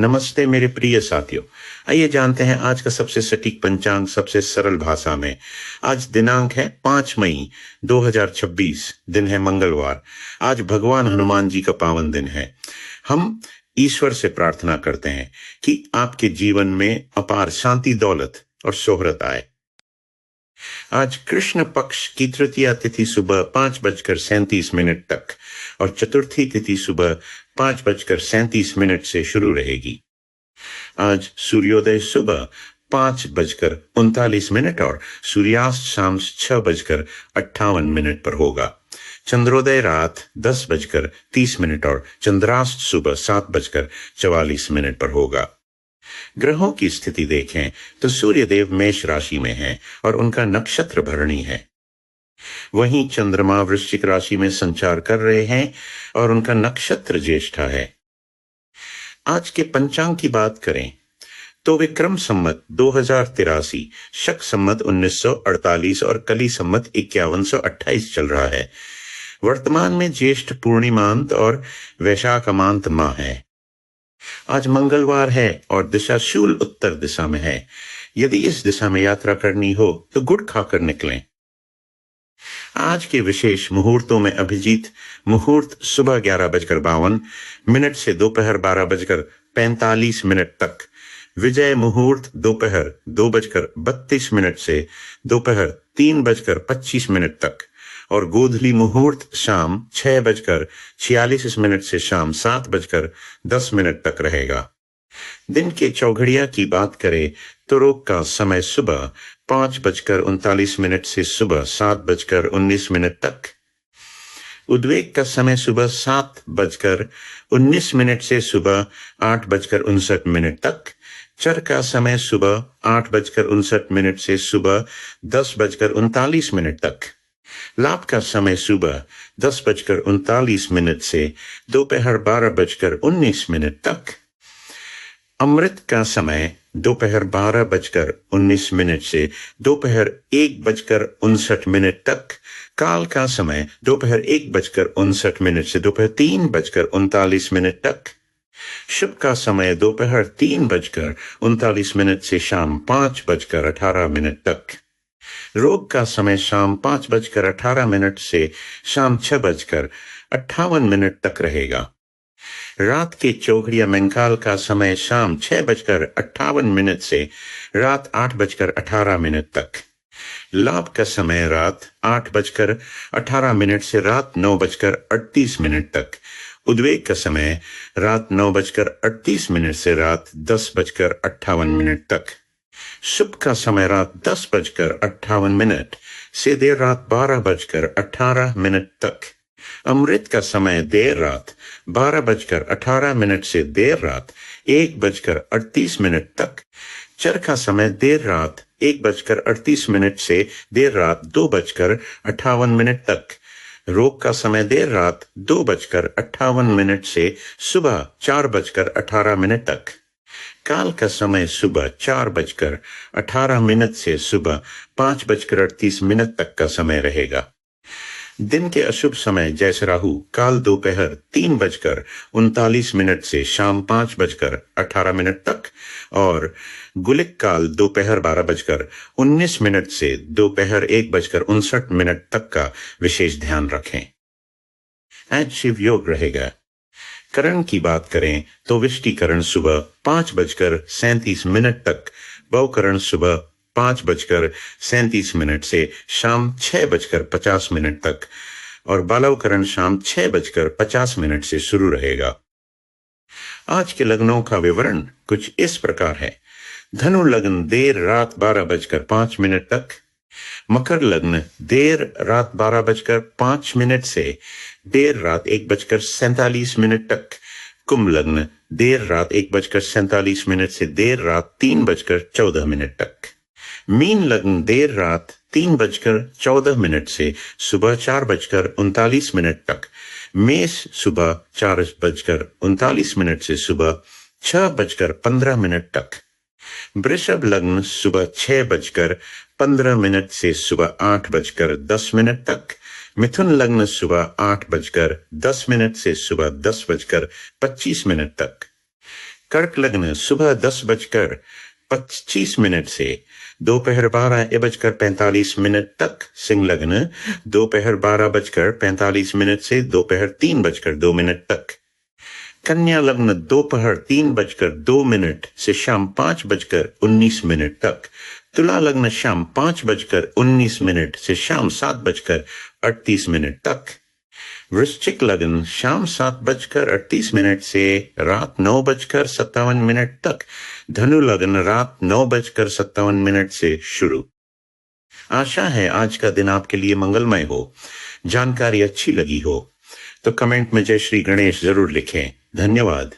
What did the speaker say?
नमस्ते मेरे प्रिय साथियों। आइए जानते हैं आज का सबसे सटीक पंचांग सबसे सरल भाषा में। आज दिनांक है 5 मई 2026, दिन है मंगलवार। आज भगवान हनुमान जी का पावन दिन है। हम ईश्वर से प्रार्थना करते हैं कि आपके जीवन में अपार शांति, दौलत और शोहरत आए। आज कृष्ण पक्ष की तृतीया तिथि सुबह 5:37 तक और चतुर्थी तिथि सुबह 5:37 से शुरू रहेगी। आज सूर्योदय सुबह 5:39 और सूर्यास्त शाम 6:58 पर होगा। चंद्रोदय रात 10:30 और चंद्रास्त सुबह 7:44 पर होगा। ग्रहों की स्थिति देखें तो सूर्यदेव मेष राशि में हैं और उनका नक्षत्र भरणी है। वहीं चंद्रमा वृश्चिक राशि में संचार कर रहे हैं और उनका नक्षत्र ज्येष्ठा है। आज के पंचांग की बात करें तो विक्रम संवत 2083, शक संवत 1948 और कली संवत 5128 चल रहा है। वर्तमान में ज्येष्ठ पूर्णिमांत और वैशाखमांत माह है। आज मंगलवार है और दिशा शूल उत्तर दिशा में है। यदि इस दिशा में यात्रा करनी हो तो गुड़ खाकर निकलें। आज के विशेष मुहूर्तों में अभिजीत मुहूर्त सुबह 11:52 से दोपहर 12:45 तक, विजय मुहूर्त दोपहर 2:32 से दोपहर 3:25 तक और गोधूली मुहूर्त शाम 6:46 से शाम 7:10 तक रहेगा। दिन के चौघड़िया की बात करें तो रोग का समय सुबह 5:39 से सुबह 7:19 तक, उद्वेग का समय सुबह 7:19 से सुबह 8:59 तक, चर का समय सुबह 8:59 से सुबह 10:39 तक, लाभ का समय सुबह 10:39 से दोपहर 12:19 तक, अमृत का समय दोपहर 12:19 से दोपहर 1:59 तक, काल का समय दोपहर 1:59 से दोपहर 3:39 तक, शुभ का समय दोपहर 3:39 से शाम 5:18 तक, रोग का समय शाम 5:18 से शाम 6:58 तक रहेगा। रात के चौघड़िया मंकाल का समय शाम 6:58 से रात 8:18 तक, लाभ का समय रात 8:18 से रात 9:38 तक, उद्वेग का समय रात 9:38 से रात 10:58 तक, शुभ का समय रात 10:58 से देर रात 12:18 तक, अमृत का समय देर रात 12:18 से देर रात 1:38 तक, चर का समय देर रात 1:38 से देर रात 2:58 तक, रोग का समय देर रात 2:58 से सुबह 4:18 तक, काल का समय सुबह 4:18 से सुबह 5:38 तक का समय रहेगा। दिन के अशुभ समय जैसे राहु काल दोपहर 3:39 से शाम 5:18 तक और गुलिक काल दोपहर 12:19 से दोपहर 1:59 तक का विशेष ध्यान रखें। आज शिव योग रहेगा। करण की बात करें तो विष्टिकरण सुबह 5:37 तक, भवकरण सुबह 5:37 से शाम 6:50 तक और बालवकरण शाम 6:50 से शुरू रहेगा। आज के लग्नों का विवरण कुछ इस प्रकार है। धनु लग्न देर रात 12:05 तक, मकर लग्न देर रात 12:05 से देर रात 1:47 तक, कुंभ लग्न देर रात 1:47 से देर रात 3:14 तक, मीन लग्न देर रात 3:14 से सुबह 4:39 तक, मेष सुबह 4:39 से सुबह 6:15 तक, वृषभ लग्न सुबह 6:15 से सुबह 8:10 तक, मिथुन लग्न सुबह 8:10 से सुबह 10:25 तक, कर्क लग्न सुबह 10:25 से दोपहर 12:45 तक। सिंह लग्न दोपहर 12:45 से दोपहर 3:02 तक। कन्या लग्न दोपहर 3:02 से शाम 5:19 तक। तुला लग्न शाम 5:19 से शाम 7:38 तक। वृश्चिक लग्न शाम 7:38 से रात 9:57 तक। धनु लग्न रात 9:57 से शुरू। आशा है आज का दिन आपके लिए मंगलमय हो, जानकारी अच्छी लगी हो तो कमेंट में जय श्री गणेश जरूर लिखें। धन्यवाद।